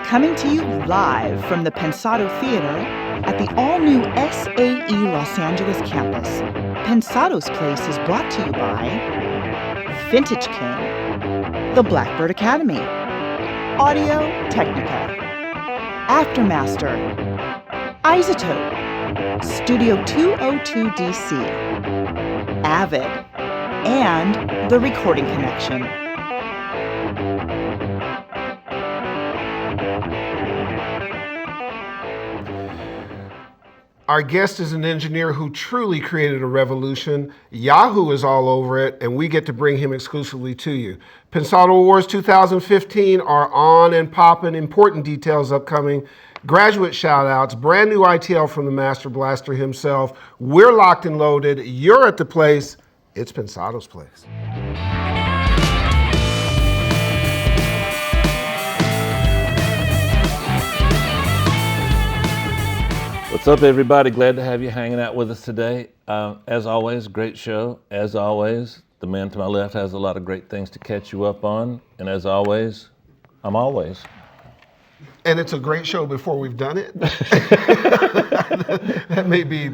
Coming to you live from the Pensado Theater at the all-new SAE Los Angeles campus, Pensado's Place is brought to you by Vintage King, the Blackbird Academy, Audio Technica, Aftermaster, Isotope, Studio 202 DC, Avid, and The Recording Connection. Our guest is an engineer who truly created a revolution. Yahoo is all over it, and we get to bring him exclusively to you. Pensado Awards 2015 are on and popping. Important details upcoming. Graduate shout-outs, brand new ITL from the Master Blaster himself. We're locked and loaded. You're at the place. It's Pensado's Place. What's up, everybody? Glad to have you hanging out with us today. As always, great show. As always, the man to my left has a lot of great things to catch you up on. And as always, I'm always. And it's a great show before we've done it. That may be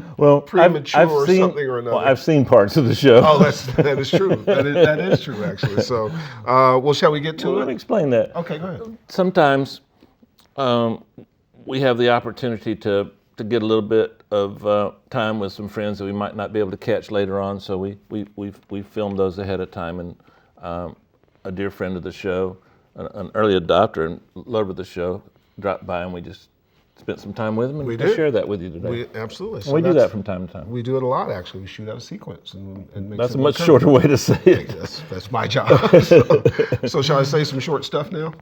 premature or something or another. Well, I've seen parts of the show. Oh, that is true. That is true, actually. So, well, shall we get to it? Let me explain that. Okay, go ahead. Sometimes we have the opportunity to get a little bit of time with some friends that we might not be able to catch later on. So we filmed those ahead of time. And a dear friend of the show, an early adopter and lover of the show, dropped by and we just spent some time with him and I share that with you today. Absolutely. So we do that from time to time. We do it a lot, actually. We shoot out a sequence and make That's a much shorter way to say it. That's my job. So shall I say some short stuff now?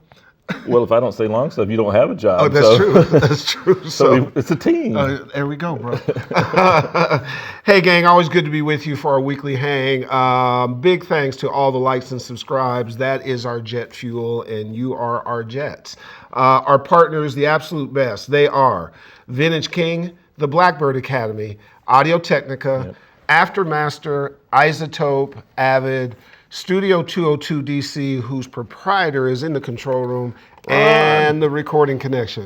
Well, if I don't say long stuff, you don't have a job. Oh, that's true. That's true. So it's a team. There we go, bro. Hey, gang, always good to be with you for our weekly hang. Big thanks to all the likes and subscribes. That is our jet fuel, and you are our jets. Our partners, the absolute best. They are Vintage King, the Blackbird Academy, Audio Technica, Aftermaster, Isotope, Avid, Studio 202 DC, whose proprietor is in the control room, and the Recording Connection.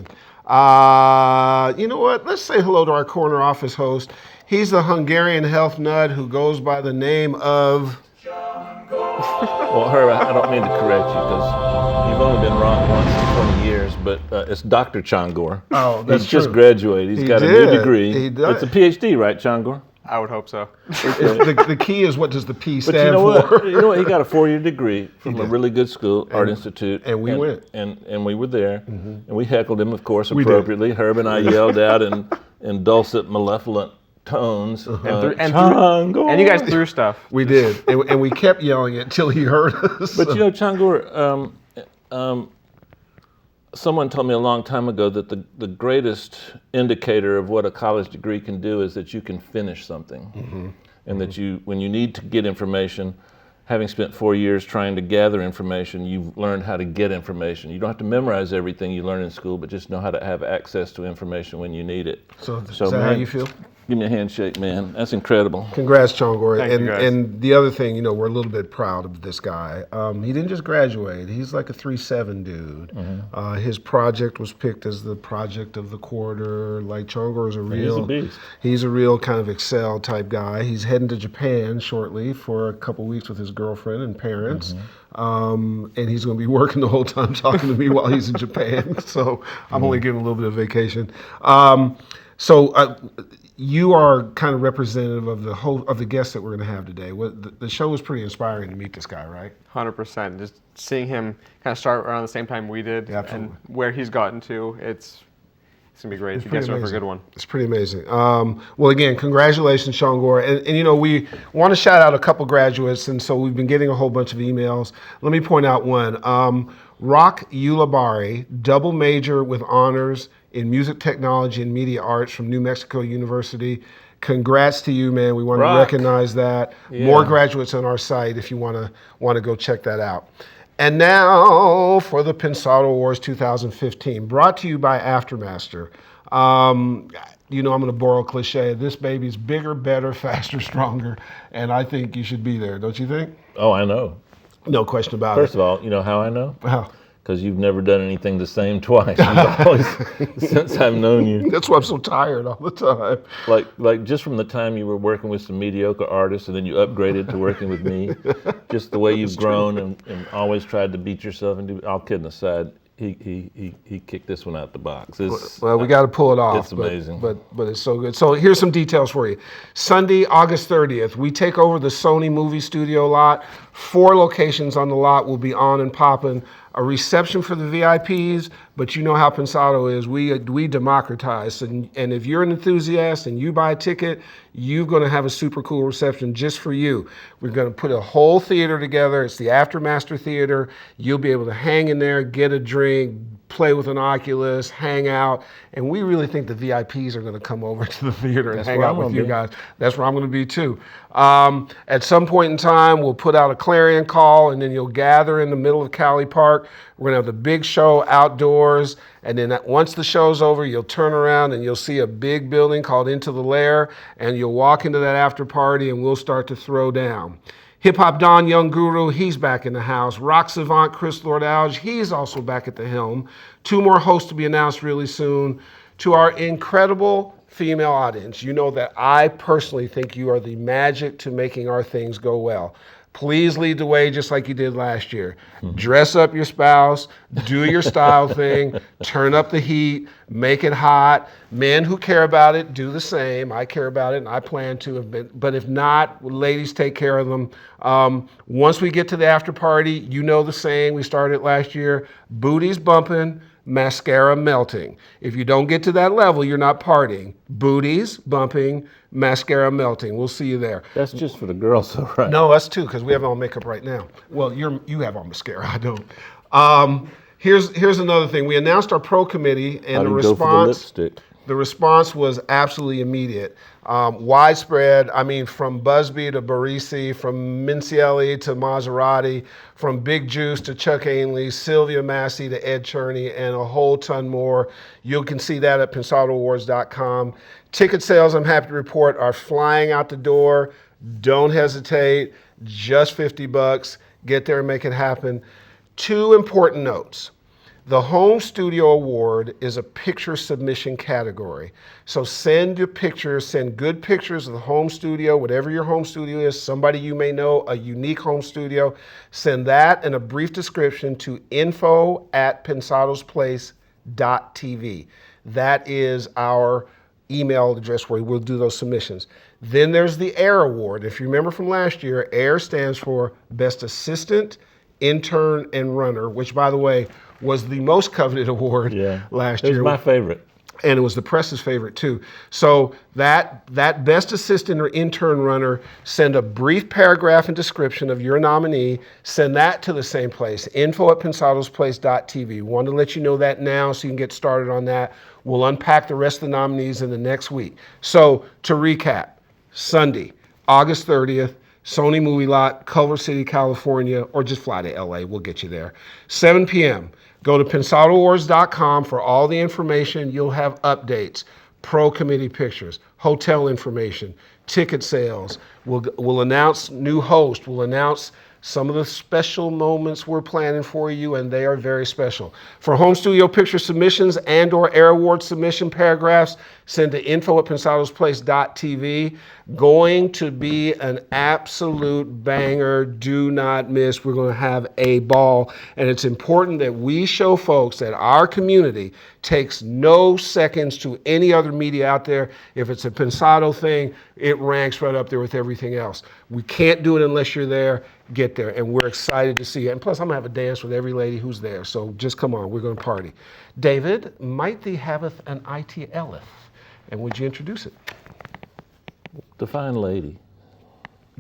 You know what? Let's say hello to our corner office host. He's the Hungarian health nut who goes by the name of... Well, Herb, I don't mean to correct you because you've only been wrong once in 20 years, but it's Dr. Changor. Oh, that's He's true. just graduated. He's got a new degree. It's a PhD, right, Changor? I would hope so. The key is, what does the P stand but you know for? What? You know what? He got a 4-year degree from a really good school, Art Institute. And we went. And we were there. And we heckled him, of course, appropriately. Herb and I yelled out in dulcet, malevolent tones. And you guys threw stuff. We did. And we kept yelling it until he heard us. But you know, Changor, someone told me a long time ago that the greatest indicator of what a college degree can do is that you can finish something. And that when you need to get information, having spent 4 years trying to gather information, you've learned how to get information. You don't have to memorize everything you learn in school, but just know how to have access to information when you need it. So is that how you feel? Give me a handshake, man. That's incredible. Congrats, Changor. Thank you, guys. And the other thing, we're a little bit proud of this guy. He didn't just graduate. He's like a 3.7 dude. His project was picked as the project of the quarter. Like, Changor is He's a beast. He's a real kind of Excel type guy. He's heading to Japan shortly for a couple weeks with his girlfriend and parents. And he's going to be working the whole time talking to me while he's in Japan. So I'm only giving a little bit of vacation. You are kind of representative of the guests that we're going to have today. The show was pretty inspiring to meet this guy, right? 100%. Just seeing him kind of start around the same time we did, and where he's gotten to, it's going to be great. You guys are for a good one. It's pretty amazing. Well, again, congratulations, Changor. And we want to shout out a couple graduates, and so we've been getting a whole bunch of emails. Let me point out one. Rock Ulabari, double major with honors in music technology and media arts from New Mexico University. Congrats to you, man. We want to recognize that. Yeah. More graduates on our site if you want to go check that out. And now for the Pensado Awards 2015, brought to you by Aftermaster. I'm going to borrow a cliche. This baby's bigger, better, faster, stronger, and I think you should be there. Don't you think? Oh, I know. No question about it. First of all, you know how I know? How? Because you've never done anything the same twice. You've always, since I've known you. That's why I'm so tired all the time. Like just from the time you were working with some mediocre artists and then you upgraded to working with me, just the way you've grown and always tried to beat yourself and do. All kidding aside, he kicked this one out the box. Well, we got to pull it off. It's amazing. But it's so good. So here's some details for you. Sunday, August 30th, we take over the Sony movie studio lot. 4 locations on the lot will be on and popping. A reception for the VIPs, but you know how Pensado is. We democratize. And if you're an enthusiast and you buy a ticket, you're going to have a super cool reception just for you. We're going to put a whole theater together. It's the Aftermaster Theater. You'll be able to hang in there, get a drink, play with an Oculus, hang out. And we really think the VIPs are going to come over to the theater and hang out with you guys. That's where I'm going to be too. At some point in time, we'll put out a clarion call, and then you'll gather in the middle of Cali Park. We're going to have the big show outdoors, and then once the show's over, you'll turn around and you'll see a big building called Into the Lair, and you'll walk into that after party, and we'll start to throw down. Hip Hop Don Young Guru, he's back in the house. Rock Savant Chris Lord Alge, he's also back at the helm. 2 more hosts to be announced really soon. To our incredible female audience, you know that I personally think you are the magic to making our things go well. Please lead the way just like you did last year. Dress up your spouse, do your style thing, turn up the heat, make it hot. Men who care about it, do the same. I care about it and I plan to, but if not, ladies, take care of them. Once we get to the after party, you know the saying, we started last year, booties bumping, mascara melting. If you don't get to that level, you're not partying. Booties bumping, mascara melting. We'll see you there. That's just for the girls, though, right? No, us too, because we have on makeup right now. Well, you have on mascara. I don't. Here's another thing. We announced our pro committee, and the response. The response was absolutely immediate. Widespread, I mean, from Busby to Barisi, from Mincielli to Maserati, from Big Juice to Chuck Ainley, Sylvia Massey to Ed Cherney, and a whole ton more. You can see that at pensadoawards.com. Ticket sales, I'm happy to report, are flying out the door. Don't hesitate, just $50. Get there and make it happen. 2 important notes. The Home Studio Award is a picture submission category. So send your pictures, send good pictures of the home studio, whatever your home studio is, somebody you may know, a unique home studio. Send that and a brief description to info@pensadosplace.tv. That is our email address where we'll do those submissions. Then there's the AIR Award. If you remember from last year, AIR stands for Best Assistant, Intern, and Runner, which, by the way, was the most coveted award last year. It was my favorite. And it was the press's favorite too. So that best assistant or intern runner, send a brief paragraph and description of your nominee, send that to the same place, info@pensadosplace.tv. Want to let you know that now so you can get started on that. We'll unpack the rest of the nominees in the next week. So to recap, Sunday, August 30th, Sony Movie Lot, Culver City, California, or just fly to LA, we'll get you there. 7 p.m., go to pensadoawards.com for all the information. You'll have updates, pro committee pictures, hotel information, ticket sales. We'll announce new hosts. We'll announce some of the special moments we're planning for you, and they are very special. For home studio picture submissions and or AIR Award submission paragraphs, send to info@pensadosplace.tv. Going to be an absolute banger. Do not miss. We're going to have a ball. And it's important that we show folks that our community takes no seconds to any other media out there. If it's a Pensado thing, it ranks right up there with everything else. We can't do it unless you're there. Get there. And we're excited to see you. And plus, I'm going to have a dance with every lady who's there. So just come on. We're going to party. David, might thee haveth an ITLeth? And would you introduce it? Define lady.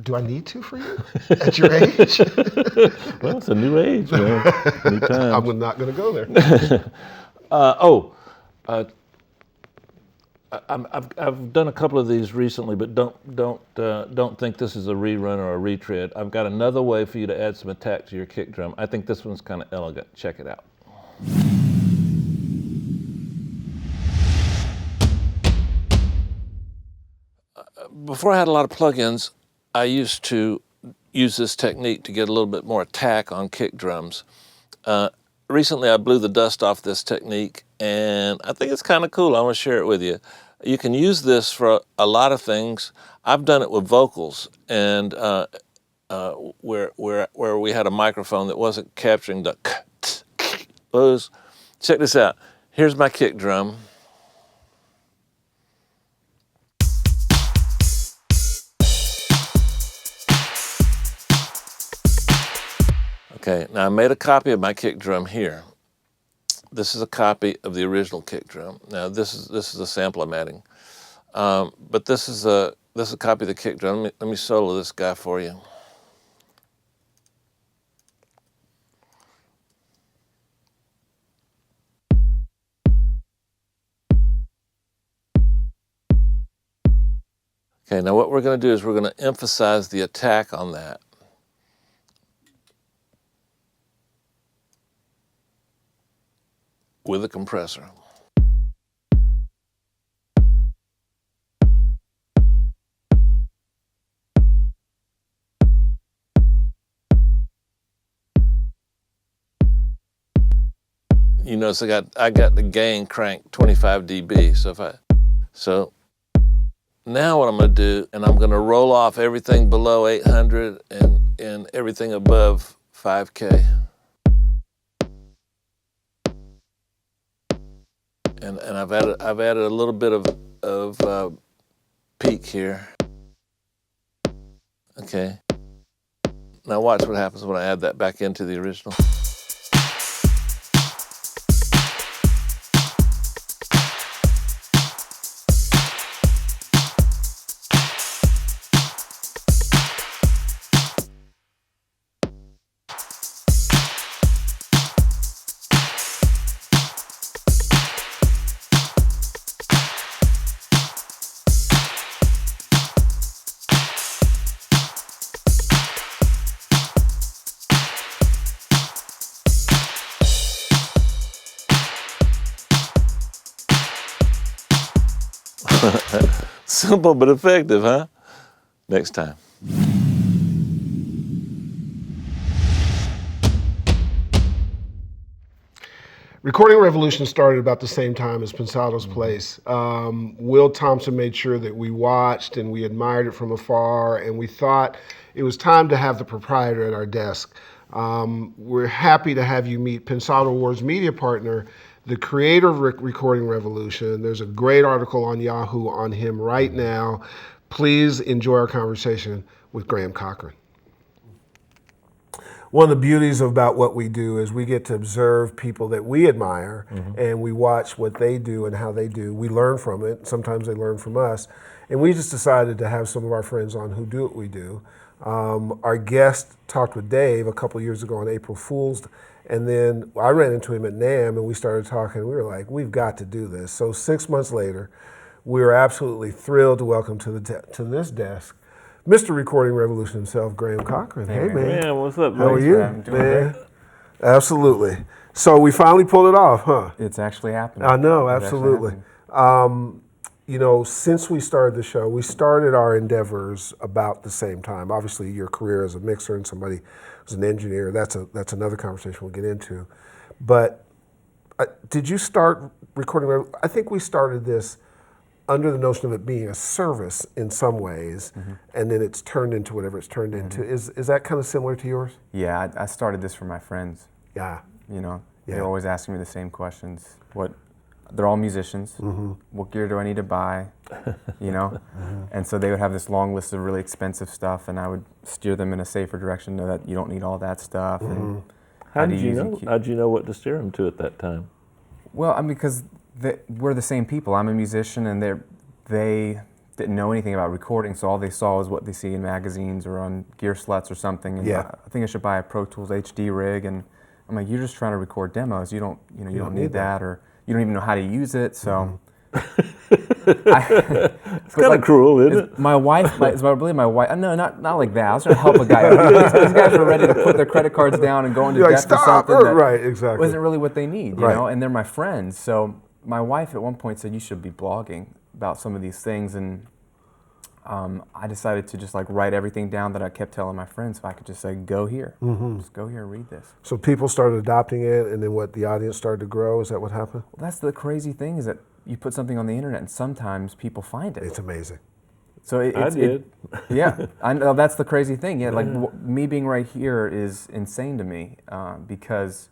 Do I need to for you at your age? Well, it's a new age, man. New times. I'm not going to go there. I've done a couple of these recently, but don't think this is a rerun or a retread. I've got another way for you to add some attack to your kick drum. I think this one's kind of elegant. Check it out. before I had a lot of plugins, I used to use this technique to get a little bit more attack on kick drums. Recently, I blew the dust off this technique, and I think it's kind of cool. I want to share it with you. You can use this for a lot of things. I've done it with vocals, and where we had a microphone that wasn't capturing the those. Check this out. Here's my kick drum. Okay, now I made a copy of my kick drum here. This is a copy of the original kick drum. Now this is a sample I'm adding, but this is a copy of the kick drum. Let me solo this guy for you. Okay, now what we're going to do is we're going to emphasize the attack on that. With a compressor. You notice I got the gain cranked 25 dB. So now what I'm going to do, and I'm going to roll off everything below 800 and everything above 5K. And I've added a little bit of peak here. Okay. Now watch what happens when I add that back into the original. Simple but effective, huh? Next time. Recording Revolution started about the same time as Pensado's Place. Will Thompson made sure that we watched and we admired it from afar, and we thought it was time to have the proprietor at our desk. We're happy to have you meet Pensado Wars media partner, the creator of Recording Revolution. There's a great article on Yahoo on him right now. Please enjoy our conversation with Graham Cochrane. One of the beauties about what we do is we get to observe people that we admire, and we watch what they do and how they do. We learn from it. Sometimes they learn from us. And we just decided to have some of our friends on who do what we do. Our guest talked with Dave a couple of years ago on April Fool's, and then I ran into him at NAMM and we started talking. We were like, we've got to do this. So 6 months later, we were absolutely thrilled to welcome to this desk Mr. Recording Revolution himself, Graham Cochrane. Hey, man. Man, what's up, How are you, man? Great. Absolutely. So we finally pulled it off, huh? It's actually happening. I know, absolutely. You know, since we started the show, we started our endeavors about the same time. Obviously, your career as a mixer and somebody who's an engineer, that's another conversation we'll get into. But did you start recording? I think we started this under the notion of it being a service in some ways, and then it's turned into whatever it's turned into. Is that kind of similar to yours? Yeah, I started this for my friends. Yeah. You know, they're always asking me the same questions. They're all musicians. What gear do I need to buy? You know, and so they would have this long list of really expensive stuff, and I would steer them in a safer direction, know that you don't need all that stuff. And How did you know what to steer them to at that time? Well, I mean, because we're the same people. I'm a musician, and they didn't know anything about recording, so all they saw was what they see in magazines or on Gear Sluts or something. And I think I should buy a Pro Tools HD rig, and I'm like, you're just trying to record demos. You don't need that, or you don't even know how to use it. So It's kind of cruel, isn't it? My wife, I believe my wife. No, not like that. I was trying to help a guy. These guys were ready to put their credit cards down and go into debt for something that right, exactly. wasn't really what they need, you know. And they're my friends. So my wife at one point said, "You should be blogging about some of these things." And I decided to just like write everything down that I kept telling my friends. If I could just say, go here, just go here and read this. So people started adopting it, and then what? The audience started to grow. Is that what happened? Well, that's the crazy thing, is that you put something on the internet and sometimes people find it. It's amazing. So I did. Yeah, I know, that's the crazy thing. Yeah, like me being right here is insane to me, because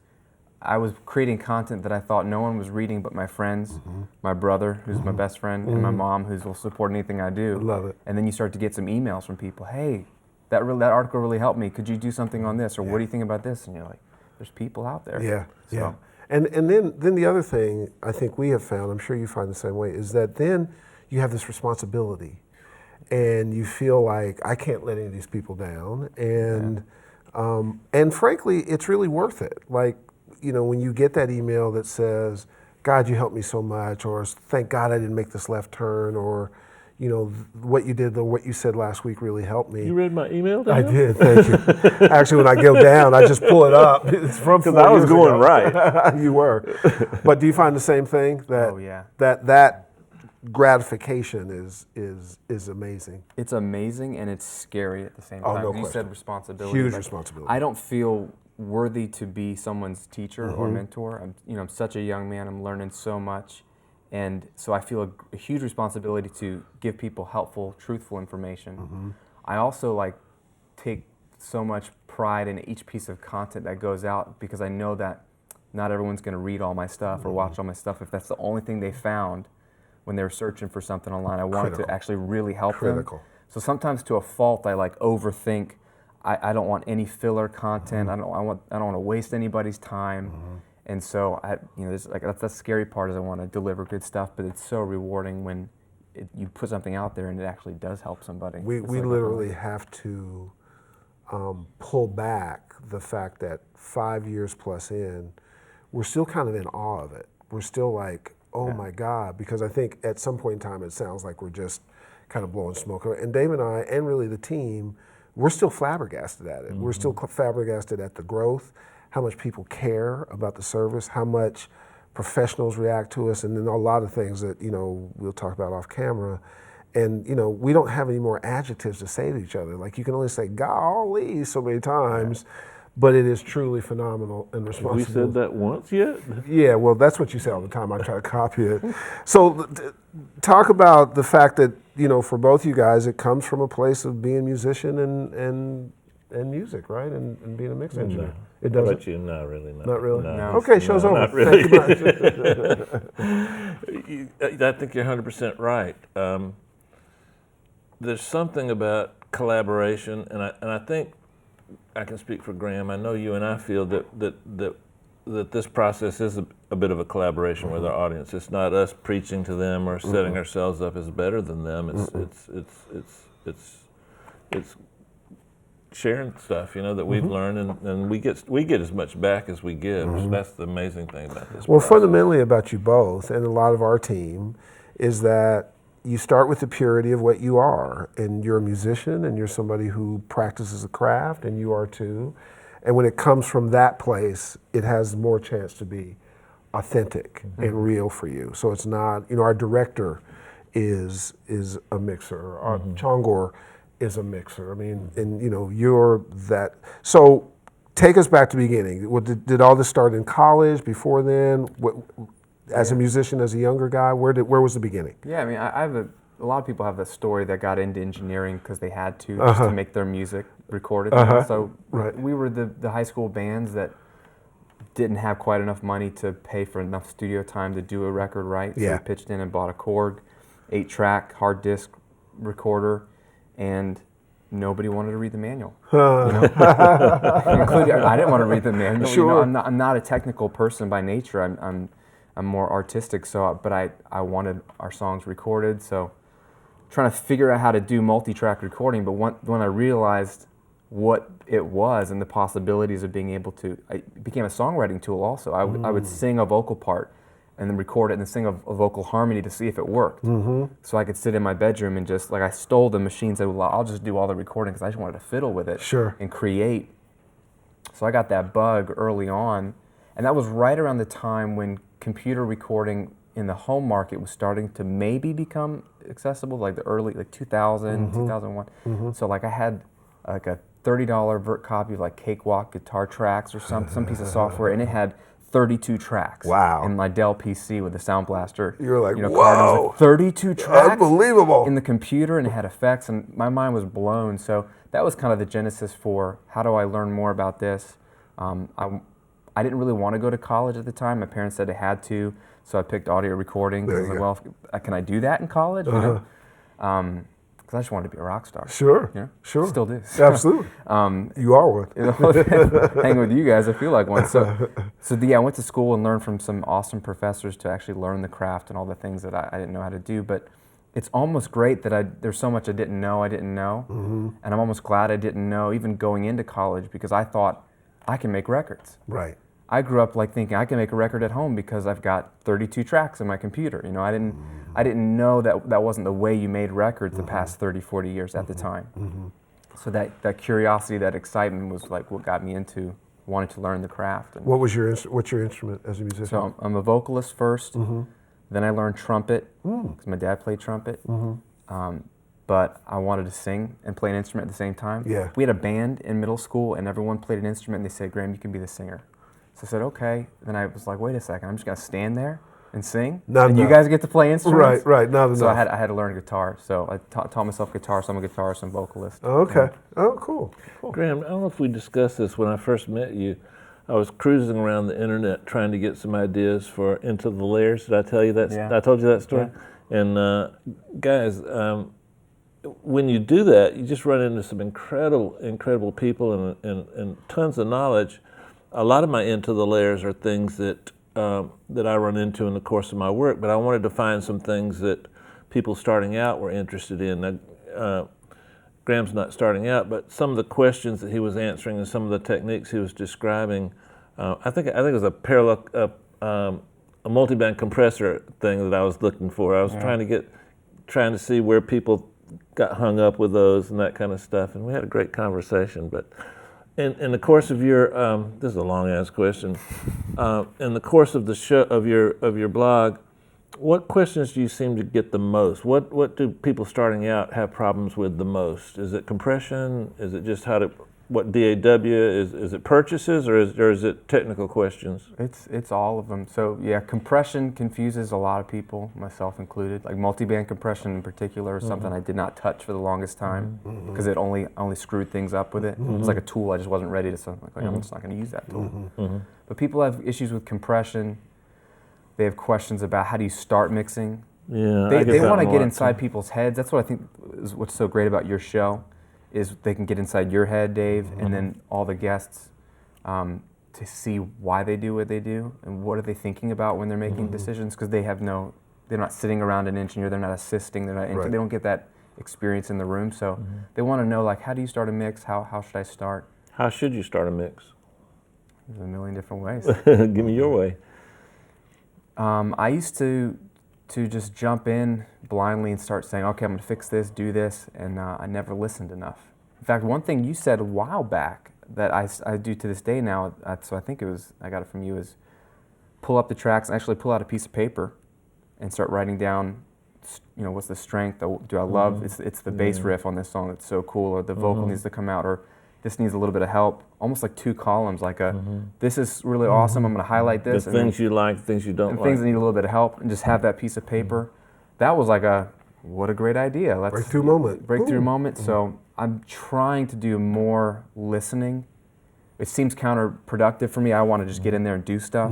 I was creating content that I thought no one was reading but my friends, my brother, who's my best friend, and my mom, who will support anything I do. Love it. And then you start to get some emails from people. Hey, that article really helped me. Could you do something on this? Or what do you think about this? And you're like, there's people out there. Yeah, So, yeah. And then the other thing I think we have found, I'm sure you find the same way, is that then you have this responsibility, and you feel like I can't let any of these people down, and frankly, it's really worth it. Like, you know, when you get that email that says, God, you helped me so much, or thank God I didn't make this left turn, or, you know, what you did, or what you said last week really helped me. You read my email? I did, thank you. Actually, when I go down, I just pull it up. It's from 4 I was years going ago. right. You were. But do you find the same thing? That, Oh, yeah. that gratification is amazing. it's amazing and it's scary at the same Oh, time. no You question. said responsibility. Huge like, responsibility. I don't feel worthy to be someone's teacher or mentor. I'm such a young man. I'm learning so much, and so I feel a huge responsibility to give people helpful, truthful information. I also like take so much pride in each piece of content that goes out, because I know that not everyone's going to read all my stuff or watch all my stuff if that's the only thing they found when they were searching for something online. I want it Critical. to actually really help Critical. them. So sometimes, to a fault, I like overthink. I don't want any filler content. I don't want to waste anybody's time. And so that's the scary part, is I want to deliver good stuff, but it's so rewarding when you put something out there and it actually does help somebody. We It's like, literally have to pull back the fact that 5 years plus in, we're still kind of in awe of it. We're still like, oh my God, because I think at some point in time it sounds like we're just kind of blowing smoke. And Dave and I, and really the team, we're still flabbergasted at it. We're still flabbergasted at the growth, how much people care about the service, how much professionals react to us, and then a lot of things that, you know, we'll talk about off camera. And, you know, we don't have any more adjectives to say to each other. Like, you can only say golly so many times, but it is truly phenomenal and responsible. We said that once yet? Yeah, well, that's what you say all the time. I try to copy it. So talk about the fact that, you know, for both you guys, it comes from a place of being a musician and music, right? And being a mix engineer. It How doesn't? about you? No, really not. Not really? No. Okay, show's No, over. not really. Thank you much. I think you're 100% right. There's something about collaboration, and I think I can speak for Graham. I know you and I feel that this process is a bit of a collaboration with our audience. It's not us preaching to them or setting ourselves up as better than them. It's sharing stuff, you know, that we've learned, and we get as much back as we give. So that's the amazing thing about this. Well, process. fundamentally about you both and a lot of our team is that you start with the purity of what you are, and you're a musician and you're somebody who practices a craft, and you are too. And when it comes from that place, it has more chance to be authentic and real for you. So it's not, you know, our director is a mixer. Our Chongor is a mixer. I mean, and you know, you're that. So take us back to the beginning. Did all this start in college? Before then, as a musician, as a younger guy, where was the beginning? Yeah, I mean, I have a lot of people have that story that got into engineering because they had to just to make their music recorded. So we were the high school bands that didn't have quite enough money to pay for enough studio time to do a record right. So we pitched in and bought a Korg 8-track hard disk recorder, and nobody wanted to read the manual. You know? Including, I didn't want to read the manual. Sure. You know, I'm not a technical person by nature. I'm more artistic. But I wanted our songs recorded. So trying to figure out how to do multi-track recording. But when I realized what it was and the possibilities of being able to, it became a songwriting tool also. I would sing a vocal part and then record it and then sing a vocal harmony to see if it worked. So I could sit in my bedroom and just, like, I stole the machine, said, well, I'll just do all the recording because I just wanted to fiddle with it and create. So I got that bug early on, and that was right around the time when computer recording in the home market was starting to maybe become accessible, like the early, like 2000, 2001. So like I had like a $30 vert copy of like Cakewalk Guitar Tracks or some piece of software, and it had 32 tracks. Wow. In my Dell PC with the Sound Blaster. You were like, card, and it whoa! was like 32 tracks. Unbelievable. In the computer, and it had effects, and my mind was blown. So that was kind of the genesis for how do I learn more about this. I didn't really want to go to college at the time. My parents said I had to, so I picked audio recording. I was like, well, can I do that in college? You know? Because I just wanted to be a rock star. Sure. You know? Sure. Still do. Absolutely. You are one. Hanging with you guys, I feel like one. So I went to school and learned from some awesome professors to actually learn the craft and all the things that I didn't know how to do. But it's almost great that there's so much I didn't know, and I'm almost glad I didn't know even going into college, because I thought I can make records. Right. I grew up like thinking I can make a record at home because I've got 32 tracks in my computer. You know, I didn't know that wasn't the way you made records the past 30, 40 years at the time. So that curiosity, that excitement was like what got me into wanting to learn the craft. And what's your instrument as a musician? so I'm a vocalist first. Then I learned trumpet because my dad played trumpet. But I wanted to sing and play an instrument at the same time. Yeah. We had a band in middle school, and everyone played an instrument, and they said, Graham, you can be the singer. So I said, okay. Then I was like, wait a second, I'm just gonna stand there and sing? Not and enough. you guys get to play instruments? Right, not enough. So I had to learn guitar. So I taught myself guitar, so I'm a guitarist and vocalist. Oh, okay. Oh, cool. Graham, I don't know if we discussed this when I first met you. I was cruising around the internet trying to get some ideas for Into the Lairs. Did I tell you that? Yeah. I told you that story? Yeah. And guys, when you do that, you just run into some incredible people and tons of knowledge. A lot of my Into the Lairs are things that that I run into in the course of my work, but I wanted to find some things that people starting out were interested in. Now, Graham's not starting out, but some of the questions that he was answering and some of the techniques he was describing, I think it was a parallel, a multiband compressor thing that I was looking for. I was trying to see where people got hung up with those and that kind of stuff, and we had a great conversation. But in the course of your, this is a long ass question. In the course of the show of your blog, what questions do you seem to get the most? What do people starting out have problems with the most? Is it compression? Is it just what DAW? Is it purchases, or is it technical questions? It's all of them. So yeah, compression confuses a lot of people, myself included. Like multiband compression in particular is something I did not touch for the longest time because it only screwed things up with it. It was like a tool I just wasn't ready to. So I'm just not going to use that tool. But people have issues with compression. They have questions about how do you start mixing. Yeah, they want to get inside people's heads. That's what I think is what's so great about your show, is they can get inside your head, Dave, and then all the guests to see why they do what they do and what are they thinking about when they're making decisions, because they're not sitting around an engineer, they're not assisting, they don't get that experience in the room. So they want to know, like, how do you start a mix? How should I start? How should you start a mix? There's a million different ways. Give me your way. I used to just jump in blindly and start saying, okay, I'm going to fix this, do this, and I never listened enough. In fact, one thing you said a while back that I do to this day now, so I think I got it from you, is pull up the tracks and actually pull out a piece of paper and start writing down, what's the strength, do I love, it's the bass riff on this song that's so cool, or the vocal needs to come out, or this needs a little bit of help, almost like two columns, like this is really awesome, I'm going to highlight this. The things you like, things you don't like. Things that need a little bit of help, and just have that piece of paper. That was like what a great idea. Breakthrough moment. Breakthrough moment. So I'm trying to do more listening. It seems counterproductive for me. I want to just get in there and do stuff.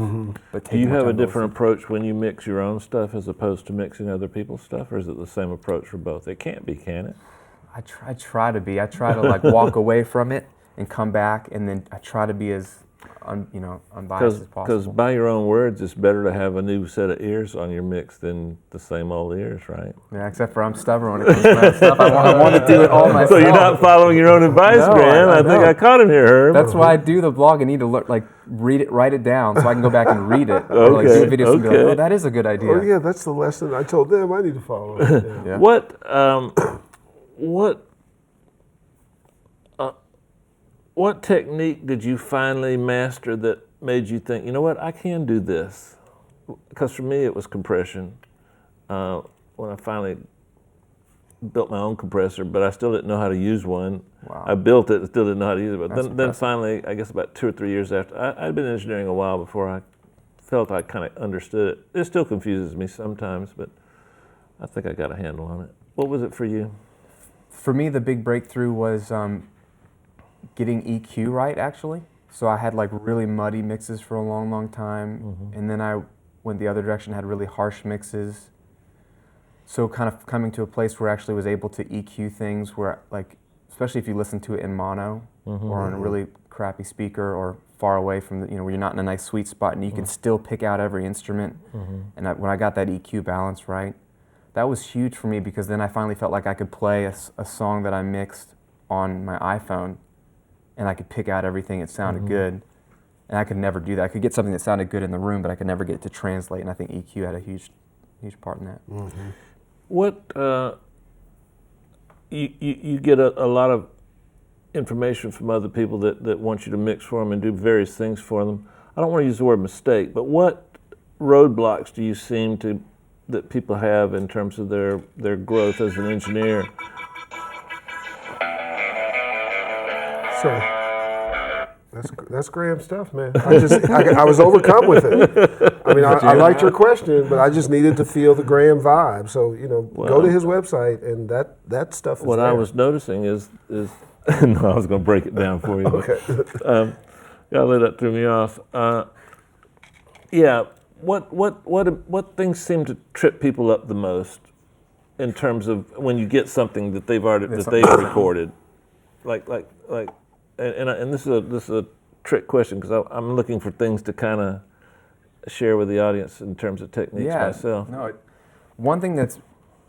But do you have a different approach when you mix your own stuff as opposed to mixing other people's stuff, or is it the same approach for both? It can't be, can it? I try to be. I try to like walk away from it and come back, and then I try to be as unbiased as possible. Because by your own words, it's better to have a new set of ears on your mix than the same old ears, right? Yeah, except for I'm stubborn when it comes to that stuff. I want to do it all myself. So you're not following your own advice, No, Graham. I know. think I caught him here, Herb. That's why I do the blog. I need to write it down so I can go back and read it. Or like do videos and be like, oh, that is a good idea. Oh yeah, that's the lesson I told them I need to follow. Yeah. What technique did you finally master that made you think, you know what, I can do this? because for me it was compression. When I finally built my own compressor, but I still didn't know how to use one. Wow. I built it, still didn't know how to use it. But That's then impressive. finally, I guess about 2 or 3 years after, I'd been engineering a while before I felt I kind of understood it. It still confuses me sometimes, but I think I got a handle on it. What was it for you? For me, the big breakthrough was getting EQ right, actually. So I had like really muddy mixes for a long, long time, and then I went the other direction, had really harsh mixes. So kind of coming to a place where I actually was able to EQ things where, like, especially if you listen to it in mono or on a really crappy speaker or far away from the, where you're not in a nice sweet spot and you can still pick out every instrument. And when I got that EQ balance right, that was huge for me, because then I finally felt like I could play a song that I mixed on my iPhone and I could pick out everything. It sounded good. And I could never do that. I could get something that sounded good in the room, but I could never get it to translate. And I think EQ had a huge part in that. What you get a lot of information from other people that want you to mix for them and do various things for them. I don't want to use the word mistake, but what roadblocks do you seem to that people have in terms of their growth as an engineer? So that's Graham stuff, man. I was overcome with it. I mean, I liked your question, but I just needed to feel the Graham vibe. So go to his website, and that stuff is What there. I was noticing is no, I was going to break it down for you. Okay. Gotta let that threw me off. Yeah, what things seem to trip people up the most in terms of when you get something that they've recorded, and this is a trick question, because I'm looking for things to kind of share with the audience in terms of techniques myself. No, one thing that's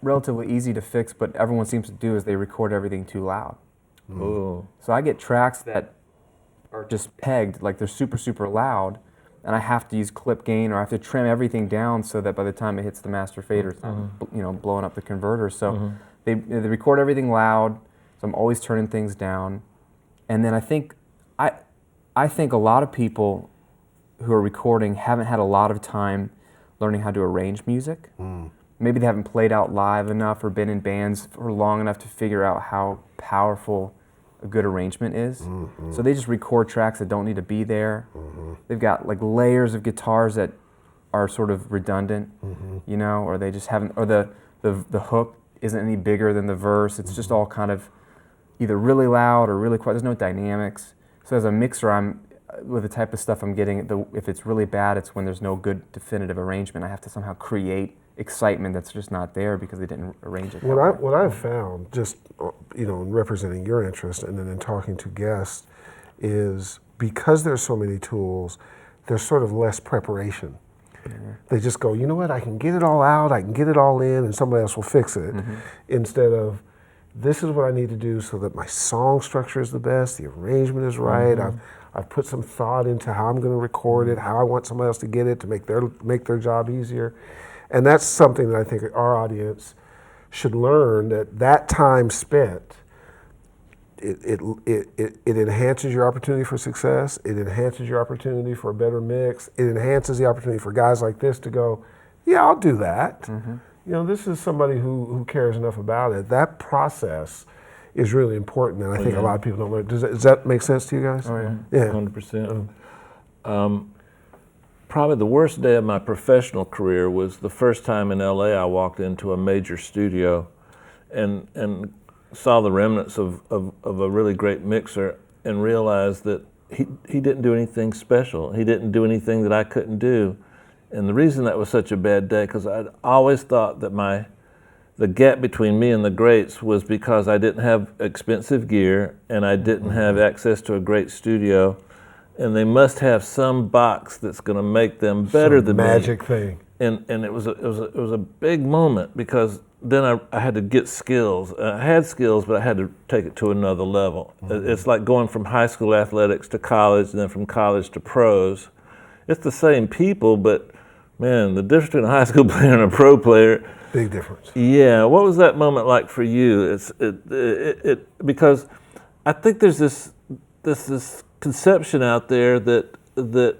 relatively easy to fix, but everyone seems to do, is they record everything too loud. Oh. So I get tracks that are just pegged, like they're super, super loud, and I have to use clip gain, or I have to trim everything down so that by the time it hits the master fader, it's not, blowing up the converter. So they record everything loud, so I'm always turning things down. And then I think a lot of people who are recording haven't had a lot of time learning how to arrange music. Maybe they haven't played out live enough or been in bands for long enough to figure out how powerful a good arrangement is. So they just record tracks that don't need to be there. They've got like layers of guitars that are sort of redundant, or they just haven't, or the hook isn't any bigger than the verse. It's just all kind of either really loud or really quiet. There's no dynamics. So as a mixer, with the type of stuff I'm getting, if it's really bad, it's when there's no good definitive arrangement. I have to somehow create excitement that's just not there because they didn't arrange it. What I've found, just in representing your interest and then in talking to guests, is because there's so many tools, there's sort of less preparation. They just go, you know what, I can get it all out, I can get it all in, and somebody else will fix it, instead of, this is what I need to do so that my song structure is the best, the arrangement is right, I've put some thought into how I'm going to record it, how I want somebody else to get it to make their job easier. And that's something that I think our audience should learn, that time spent, it enhances your opportunity for success, it enhances your opportunity for a better mix, it enhances the opportunity for guys like this to go, yeah, I'll do that. This is somebody who cares enough about it. That process is really important, and I think a lot of people don't learn. Does that make sense to you guys? Oh, yeah. Yeah. 100%. Probably the worst day of my professional career was the first time in LA I walked into a major studio and saw the remnants of a really great mixer and realized that he didn't do anything special. He didn't do anything that I couldn't do. And the reason that was such a bad day, because I'd always thought that the gap between me and the greats was because I didn't have expensive gear and I didn't have access to a great studio, and they must have some box that's going to make them better than magic me. Thing. And it was a big moment, because then I had to get skills. I had skills, but I had to take it to another level. It's like going from high school athletics to college, and then from college to pros. It's the same people, but man, the difference between a high school player and a pro player. Big difference. Yeah, what was that moment like for you? Because I think there's this conception out there that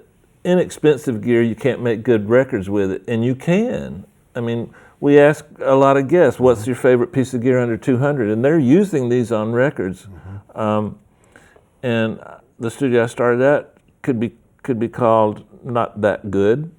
inexpensive gear, you can't make good records with it, and you can. I mean, we ask a lot of guests, what's your favorite piece of gear under 200? And they're using these on records. And the studio I started at could be called not that good,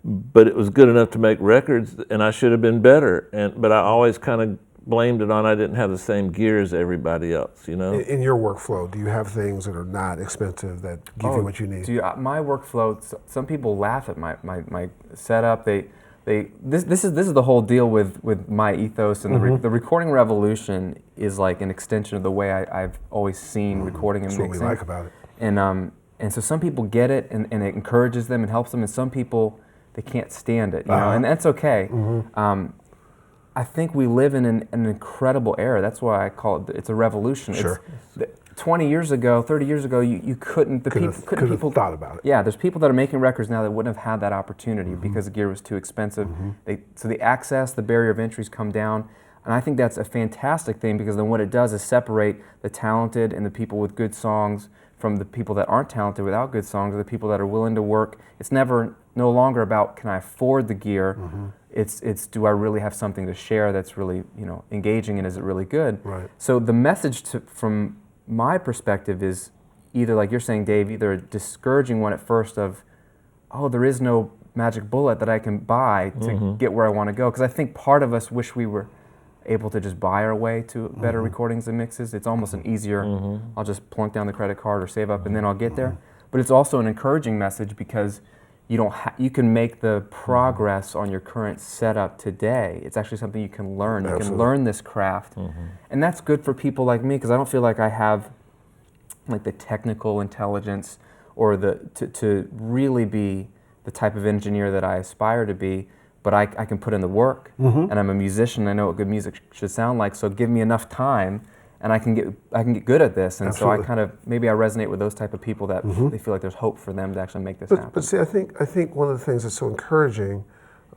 but it was good enough to make records, and I should have been better. But I always kind of blamed it on I didn't have the same gear as everybody else, you know? In your workflow, do you have things that are not expensive that give you what you need? My workflow, some people laugh at my setup. This is the whole deal with my ethos, and the recording revolution is like an extension of the way I've always seen recording and mixing. That's what we like about it. And so some people get it, and it encourages them and helps them, and some people, they can't stand it, you know, and that's okay. I think we live in an incredible era. That's why I call it's a revolution. Sure. 20 years ago, 30 years ago, you couldn't people thought about it. Yeah, there's people that are making records now that wouldn't have had that opportunity because the gear was too expensive. So the access, the barrier of entry's come down, and I think that's a fantastic thing, because then what it does is separate the talented and the people with good songs from the people that aren't talented without good songs, or the people that are willing to work. It's no longer about, can I afford the gear? It's do I really have something to share that's really, you know, engaging, and is it really good? Right. So the message from my perspective is either, like you're saying, Dave, either a discouraging one at first of, oh, there is no magic bullet that I can buy to get where I want to go. Because I think part of us wish we were able to just buy our way to better recordings and mixes. It's almost an easier, I'll just plunk down the credit card or save up and then I'll get there. But it's also an encouraging message, because you can make the progress on your current setup today. It's actually something you can learn. You can learn this craft. And that's good for people like me, because I don't feel like I have like the technical intelligence or to really be the type of engineer that I aspire to be, but I can put in the work, and I'm a musician. I know what good music should sound like, so give me enough time and I can get good at this. And so I kind of, maybe I resonate with those type of people that they feel like there's hope for them to actually make this happen. But see, I think one of the things that's so encouraging,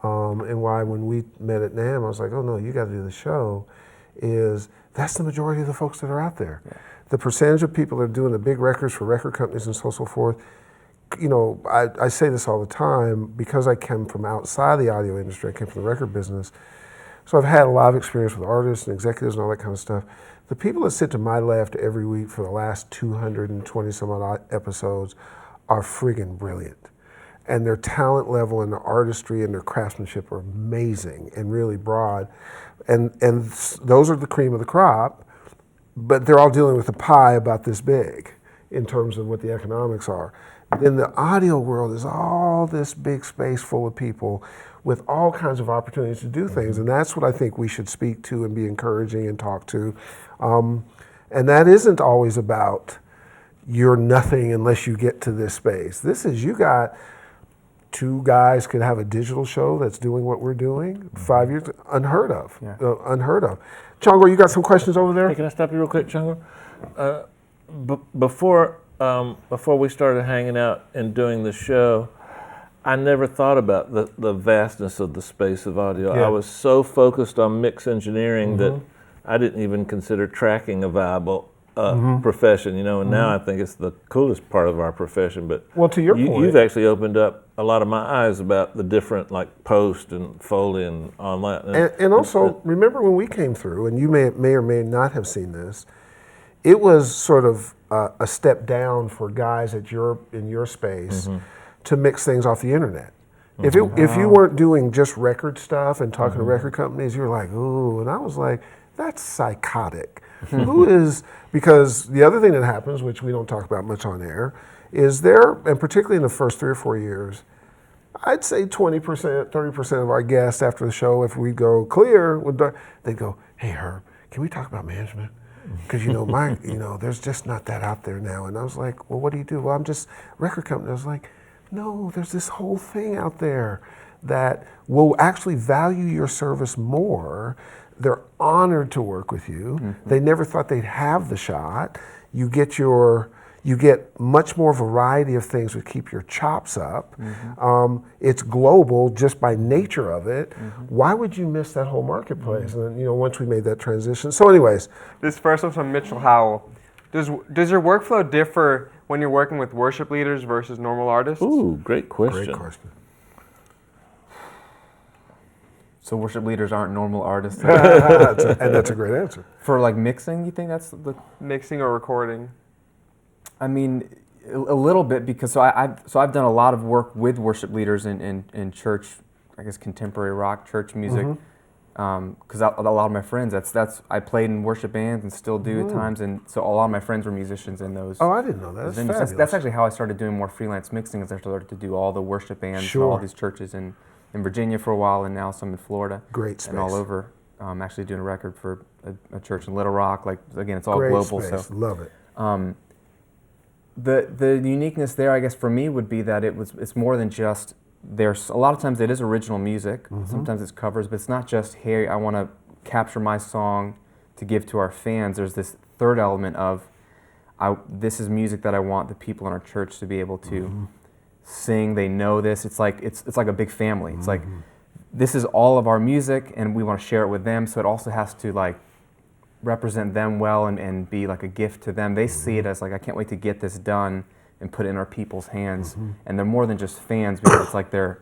and why when we met at NAMM, I was like, oh no, you got to do the show, is that's the majority of the folks that are out there. Yeah. The percentage of people that are doing the big records for record companies and so forth, you know, I say this all the time, because I came from outside the audio industry, I came from the record business, so I've had a lot of experience with artists and executives and all that kind of stuff. The people that sit to my left every week for the last 220 some odd episodes are friggin' brilliant. And their talent level and their artistry and their craftsmanship are amazing and really broad. And those are the cream of the crop, but they're all dealing with a pie about this big in terms of what the economics are. Then the audio world is all this big space full of people with all kinds of opportunities to do things, and that's what I think we should speak to and be encouraging and talk to. And that isn't always about you're nothing unless you get to this space. This is, you got two guys could have a digital show that's doing what we're doing, 5 years, unheard of, unheard of. Chongo, you got some questions over there? Hey, can I stop you real quick, Chongo? Before we started hanging out and doing the show, I never thought about the vastness of the space of audio. Yeah. I was so focused on mix engineering that I didn't even consider tracking a viable profession, you know, and now I think it's the coolest part of our profession. But well, to your point, you've actually opened up a lot of my eyes about the different, like, post and Foley and all that. And also, remember when we came through, and you may or may not have seen this, it was sort of a step down for guys in your space to mix things off the internet. If you weren't doing just record stuff and talking to record companies, you were like, ooh, and I was like, that's psychotic. Who is, because the other thing that happens, which we don't talk about much on air, is there, and particularly in the first 3 or 4 years, I'd say 20%, 30% of our guests after the show, if we go clear, they'd go, hey Herb, can we talk about management? Because there's just not that out there now. And I was like, well, what do you do? Well, I'm just record company. I was like, no, there's this whole thing out there that will actually value your service more. They're honored to work with you. They never thought they'd have the shot. You get much more variety of things that keep your chops up. It's global just by nature of it. Why would you miss that whole marketplace? And then, once we made that transition. So anyways. This first one's from Mitchell Howell. Does your workflow differ when you're working with worship leaders versus normal artists? Ooh, great question. Great question. So worship leaders aren't normal artists. And that's a great answer. For like mixing, you think that's the? Mixing or recording? I mean, a little bit, because I've done a lot of work with worship leaders in church, I guess contemporary rock church music. Because a lot of my friends, that's I played in worship bands and still do at times, and so a lot of my friends were musicians in those. Oh, I didn't know that. That's fabulous. That's actually how I started doing more freelance mixing, as I started to do all the worship bands and all these churches in Virginia for a while, and now some in Florida. Great space. And all over. I'm actually doing a record for a church in Little Rock. Like, again, it's all Great global. space. So Love it. the uniqueness there, I guess, for me would be that it's more than just. There's a lot of times it is original music. Sometimes it's covers, but it's not just, hey, I want to capture my song to give to our fans. There's this third element of, this is music that I want the people in our church to be able to sing. They know this. It's like a big family. It's like, this is all of our music, and we want to share it with them. So it also has to like represent them well and be like a gift to them. They see it as like, I can't wait to get this done and put it in our people's hands. And they're more than just fans, because it's like they're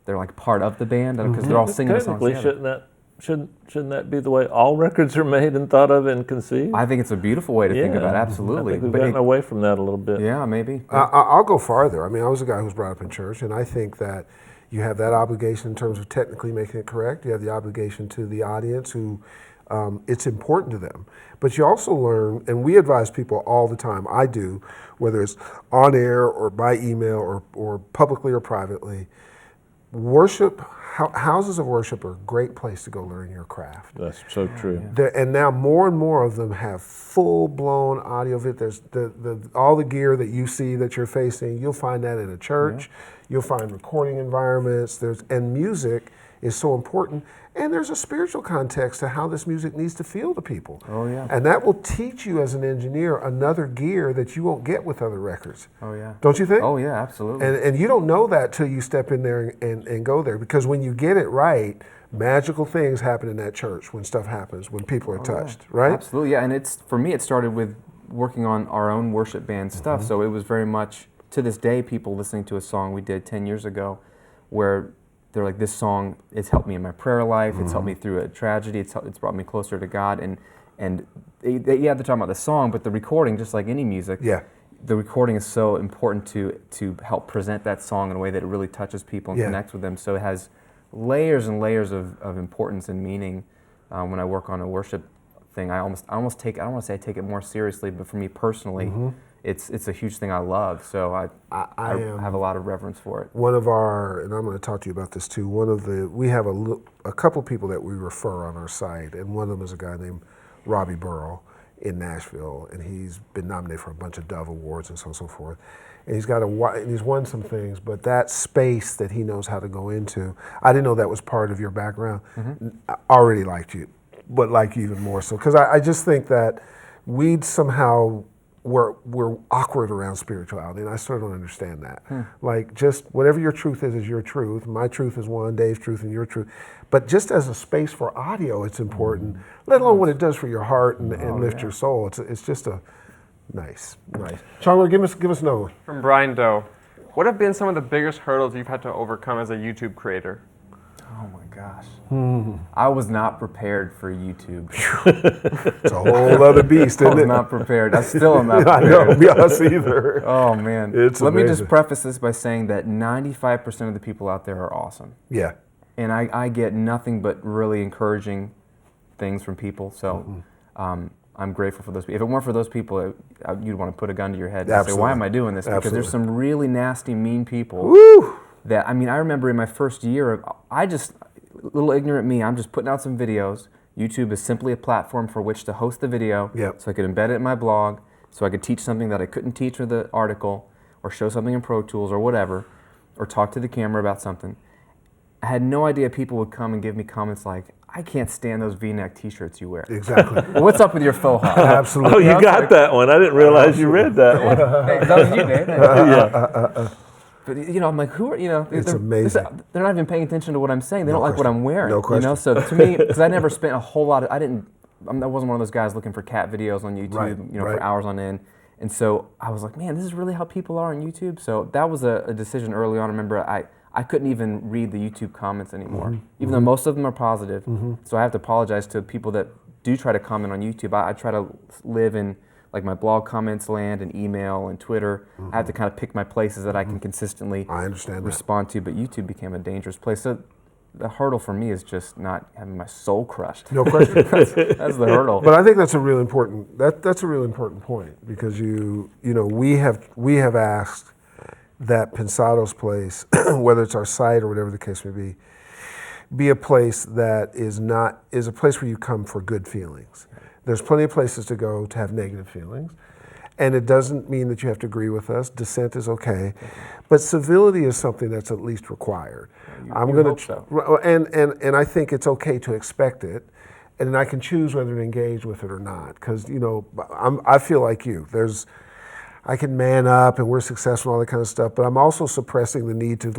like part of the band, because they're all singing the songs together. Shouldn't that be the way all records are made and thought of and conceived? I think it's a beautiful way to think about it, absolutely. I think we've gotten away from that a little bit. Yeah, maybe. I'll go farther. I mean, I was a guy who was brought up in church, and I think that you have that obligation in terms of technically making it correct. You have the obligation to the audience who it's important to them. But you also learn, and we advise people all the time, I do, whether it's on air or by email or publicly or privately, houses of worship are a great place to go learn your craft. That's so true. And now more and more of them have full-blown audio. There's all the gear that you see that you're facing, you'll find that in a church. You'll find recording environments. And music is so important. And there's a spiritual context to how this music needs to feel to people. Oh, yeah. And that will teach you as an engineer another gear that you won't get with other records. Oh, yeah. Don't you think? Oh, yeah, absolutely. And you don't know that till you step in there and go there. Because when you get it right, magical things happen in that church when stuff happens, when people are touched, right? Absolutely, yeah. And for me, it started with working on our own worship band stuff. So it was very much, to this day, people listening to a song we did 10 years ago where they're like, this song, it's helped me in my prayer life, it's helped me through a tragedy, it's brought me closer to God. And they're talking about the song, but the recording, just like any music, the recording is so important to help present that song in a way that it really touches people and connects with them. So it has layers and layers of importance and meaning. When I work on a worship thing, I almost take, I don't want to say I take it more seriously, but for me personally, it's a huge thing I love. So I have a lot of reverence for it. One of our, and I'm going to talk to you about this too, we have a couple people that we refer on our site, and one of them is a guy named Robbie Burrow in Nashville, and he's been nominated for a bunch of Dove Awards and so on and so forth. And he's won some things, but that space that he knows how to go into, I didn't know that was part of your background. I already liked you, but like you even more so, because I just think that we'd somehow, we're awkward around spirituality, and I still don't understand that. Like, just whatever your truth is your truth. My truth is one, Dave's truth, and your truth. But just as a space for audio, it's important, let alone what it does for your heart and lift your soul. It's just a nice. Chandler, give us another one. From Brian Doe. What have been some of the biggest hurdles you've had to overcome as a YouTube creator? Oh my gosh. I was not prepared for YouTube. It's a whole other beast, isn't it? I was not prepared. I still am not prepared. I know, be us either. Oh man. It's Let me amazing. just preface this by saying that 95% of the people out there are awesome. Yeah. And I get nothing but really encouraging things from people. So I'm grateful for those people. If it weren't for those people, you'd want to put a gun to your head and say, why am I doing this? Because there's some really nasty, mean people. Woo! That, I mean, I remember in my first year, little ignorant me, I'm just putting out some videos. YouTube is simply a platform for which to host the video, so I could embed it in my blog, so I could teach something that I couldn't teach with the article, or show something in Pro Tools or whatever, or talk to the camera about something. I had no idea people would come and give me comments like, I can't stand those V-neck T-shirts you wear. Exactly. Well, what's up with your faux pas? Absolutely. Oh, you got that one. I didn't realize you read that one. Hey, that was you, Dave. Yeah. But I'm like, who are It's amazing. They're not even paying attention to what I'm saying. They don't like what I'm wearing. No question. So to me, because I never spent a whole lot of, I didn't I wasn't one of those guys looking for cat videos on YouTube, Right, for hours on end. And so I was like, man, this is really how people are on YouTube. So that was a decision early on. I remember I couldn't even read the YouTube comments anymore, even though most of them are positive. So I have to apologize to people that do try to comment on YouTube. I try to live in like my blog comments land and email and Twitter. I have to kind of pick my places that I can consistently respond to, but YouTube became a dangerous place. So the hurdle for me is just not having my soul crushed. No question. That's the hurdle. But I think that's a really important that's a really important point, because we have asked that Pensado's place, whether it's our site or whatever the case may be a place that is a place where you come for good feelings. There's plenty of places to go to have negative feelings, and it doesn't mean that you have to agree with us. Dissent is okay, but civility is something that's at least required. I'm going to, and I think it's okay to expect it, and I can choose whether to engage with it or not. Because I feel like you. I can man up and we're successful and all that kind of stuff, but I'm also suppressing the need to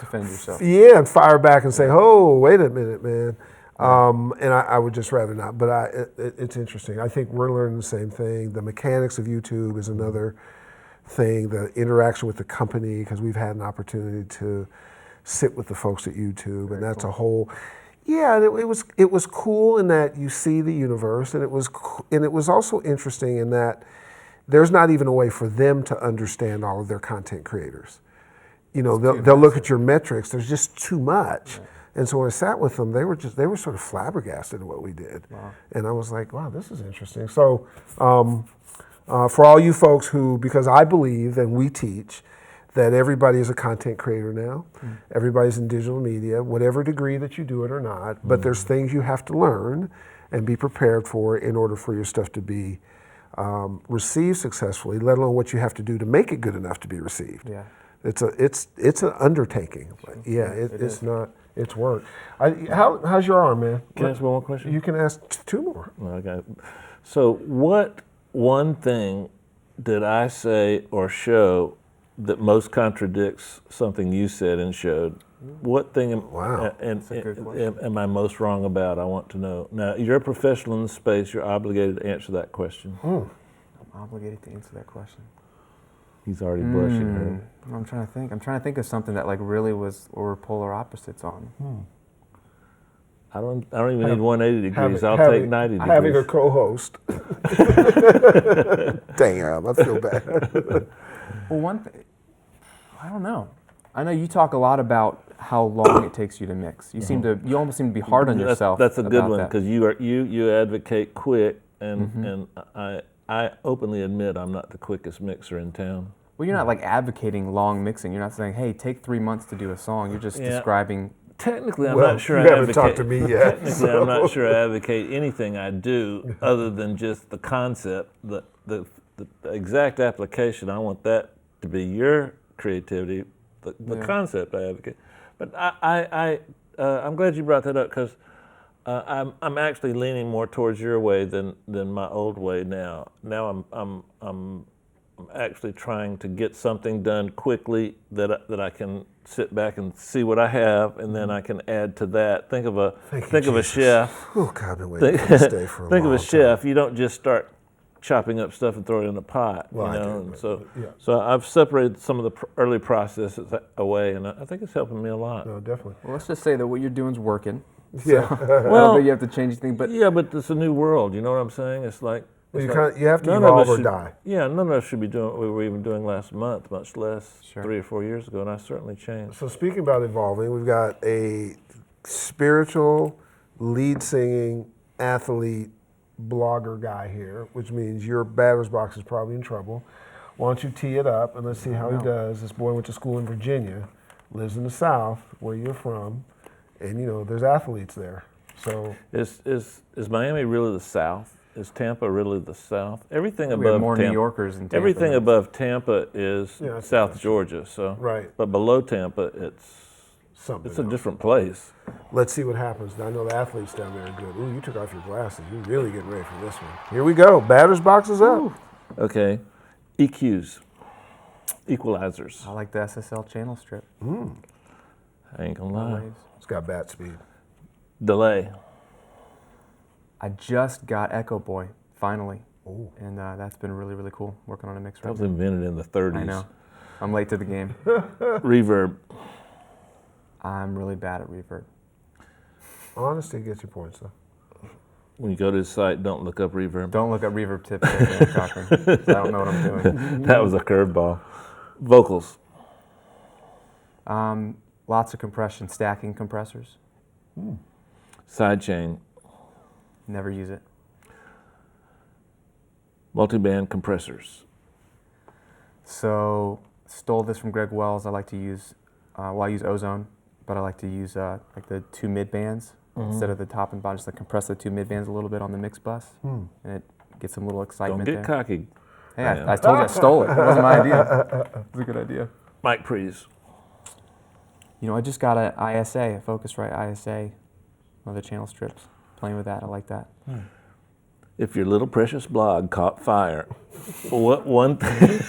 defend yourself. Yeah, and fire back and say, "Oh, wait a minute, man." And I would just rather not. But it's interesting. I think we're learning the same thing. The mechanics of YouTube is another thing. The interaction with the company, because we've had an opportunity to sit with the folks at YouTube, and that's a whole. Yeah, and it was cool in that you see the universe, and it was also interesting in that there's not even a way for them to understand all of their content creators. They'll look at your metrics. There's just too much. Right. And so when I sat with them, they were sort of flabbergasted at what we did. Wow. And I was like, wow, this is interesting. So for all you folks because I believe and we teach that everybody is a content creator now. Everybody's in digital media, whatever degree that you do it or not, but there's things you have to learn and be prepared for in order for your stuff to be received successfully, let alone what you have to do to make it good enough to be received. Yeah. It's an undertaking. Yeah, it's not. It's work. How's your arm, man? Can I ask one more question? You can ask two more. Okay. So what one thing did I say or show that most contradicts something you said and showed? What thing am I most wrong about? I want to know. Now, you're a professional in the space. You're obligated to answer that question. I'm obligated to answer that question. He's already blushing. Right? I'm trying to think. I'm trying to think of something that really was or polar opposites on. I don't even need 180 degrees. I'll take 90 degrees. Having a co-host. Damn, I feel bad. Well, one thing, I don't know. I know you talk a lot about how long it takes you to mix. You almost seem to be hard on yourself. That's a good one, because you advocate quick, and I openly admit I'm not the quickest mixer in town. Well, you're not advocating long mixing. You're not saying, hey, take 3 months to do a song. You're just describing. Technically, I'm not sure you haven't talked to me yet. Technically, I'm not sure I advocate anything I do other than just the concept, the exact application. I want that to be your creativity, the concept I advocate. But I'm glad you brought that up, because I'm actually leaning more towards your way than my old way now. Now I'm actually trying to get something done quickly that I can sit back and see what I have, and then I can add to that. Think of a chef. Oh God, I've been waiting for this day for a Think long of a chef. You don't just start chopping up stuff and throw it in a pot. Well, So I've separated some of the early processes away, and I think it's helping me a lot. No, definitely. Well, let's just say that what you're doing is working. Yeah. Well, you have to change anything, but but it's a new world. You know what I'm saying? It's like you have to evolve or die. Yeah, none of us should be doing what we were even doing last month, much less 3 or 4 years ago, and I certainly changed. So speaking about evolving, we've got a spiritual, lead singing, athlete, blogger guy here, which means your batter's box is probably in trouble. Why don't you tee it up and let's see how he does. This boy went to school in Virginia, lives in the South, where you're from, and there's athletes there. So is Miami really the South? Is Tampa really the South? Everything we above have more Tampa, New Yorkers in Tampa. Everything above Tampa is South Georgia. So right, but below Tampa, it's a different place. Let's see what happens. I know the athletes down there are good. Ooh, you took off your glasses. You're really getting ready for this one. Here we go. Batter's box is up. Ooh. Okay, EQs, equalizers. I like the SSL channel strip. I ain't gonna lie. It's got bat speed. Delay. I just got Echo Boy, finally. Ooh. And that's been really, really cool, working on a mix. That was invented in the 30s. I know. I'm late to the game. Reverb. I'm really bad at reverb. Honesty gets your points, though. When you go to his site, don't look up reverb. Don't look up reverb tips at Cochrane, 'cause I don't know what I'm doing. That was a curveball. Vocals. Lots of compression, stacking compressors. Sidechain. Never use it. Multiband compressors. So, stole this from Greg Wells. I like to use, I use Ozone, but I like to use like the 2 mid bands instead of the top and bottom. Just like compress the 2 mid bands a little bit on the mix bus, and it gets some little excitement Don't get there. cocky. Hey, I told you I stole it. It wasn't my idea. It was a good idea. Mic pre's. You know, I just got an ISA, a Focusrite ISA, one of the channel strips. Playing with that, I like that. If your little precious blog caught fire, what one thing?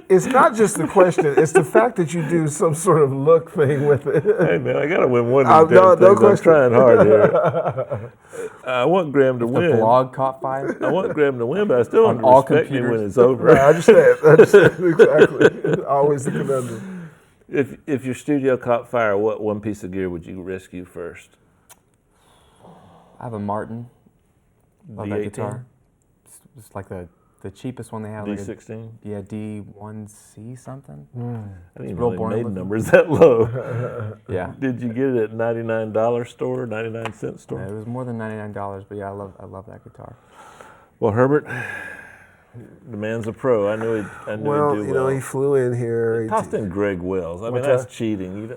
It's not just the question; it's the fact that you do some sort of look thing with it. Hey man, I gotta win one of these damn things. I'm trying hard here. I want Graham to win. The blog caught fire. I want Graham to win, but I still want to all respect me computers. when it's over. Right, I understand exactly. Always the conundrum. If your studio caught fire, what one piece of gear would you rescue first? I have a Martin. Love that D18? guitar. It's like the cheapest one they have. D16? Yeah, D1C something. I didn't even real know they boring made looking. numbers that low. Yeah. Did you get it at $99 store, 99-cent store? Yeah, it was more than $99, but yeah, I love that guitar. Well, Herbert, the man's a pro. I knew he'd do well. You know, he flew in here. He tossed in Greg Wells. I mean, What's that's that? cheating.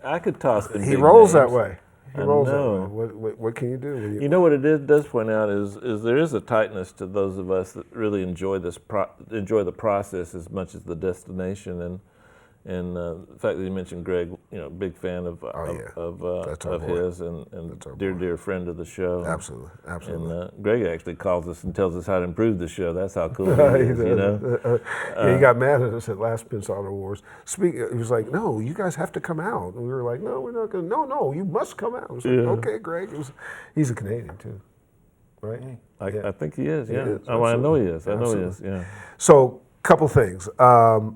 I could toss in He big rolls names. that way. He I rolls know. that way. What can you do? You know what it does point out is there is a tightness to those of us that really enjoy enjoy the process as much as the destination, and the fact that you mentioned Greg, you know, big fan of his and dear friend of the show. Absolutely. And Greg actually calls us and tells us how to improve the show. That's how cool he is, you know. He got mad at us at last Pensado Wars. He was like, "No, you guys have to come out." And we were like, "No, we're not going to. No, you must come out." I was like, "Okay, Greg." He's a Canadian too, right? I think he is. Yeah. He is, I know he is. I know he Absolutely. is. Yeah. So, couple things.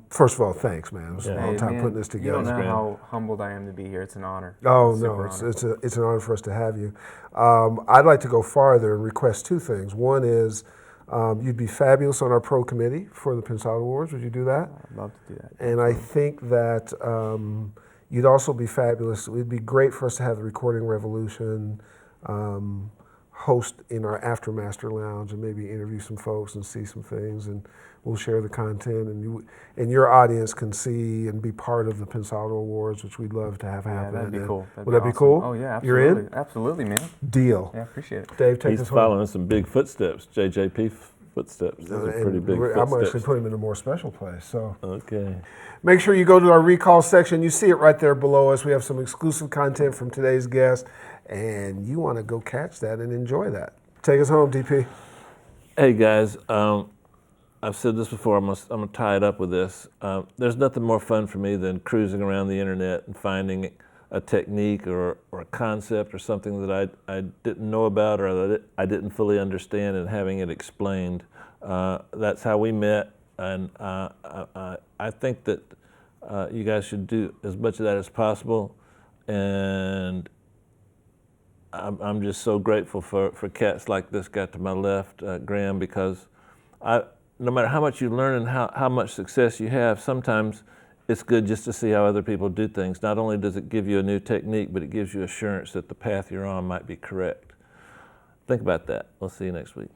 First of all, thanks, man. It was a long time man, putting this together. You don't know how humbled I am to be here. It's an honor. Oh, Super no, honor. it's an honor for us to have you. I'd like to go farther and request 2 things. One is you'd be fabulous on our pro committee for the Pensado Awards. Would you do that? I'd love to do that. And I think that you'd also be fabulous. It'd be great for us to have the Recording Revolution host in our Aftermaster Lounge and maybe interview some folks and see some things, and we'll share the content, and your audience can see and be part of the Pensado Awards, which we'd love to have happen. Yeah, that'd be cool. Would that be cool? Oh yeah, absolutely. You're in? Absolutely, man. Deal. Yeah, appreciate it. Dave, take He's us home. following some big footsteps, JJP footsteps. Those are pretty big I'm footsteps. actually putting him in a more special place. So Okay. make sure you go to our recall section. You see it right there below us. We have some exclusive content from today's guest, and you want to go catch that and enjoy that. Take us home, DP. Hey guys, I've said this before. I'm gonna tie it up with this. There's nothing more fun for me than cruising around the internet and finding a technique or a concept or something that I didn't know about or that I didn't fully understand and having it explained. That's how we met, and I think that you guys should do as much of that as possible. And I'm just so grateful for cats like this guy to my left, Graham, because no matter how much you learn and how much success you have, sometimes it's good just to see how other people do things. Not only does it give you a new technique, but it gives you assurance that the path you're on might be correct. Think about that. We'll see you next week.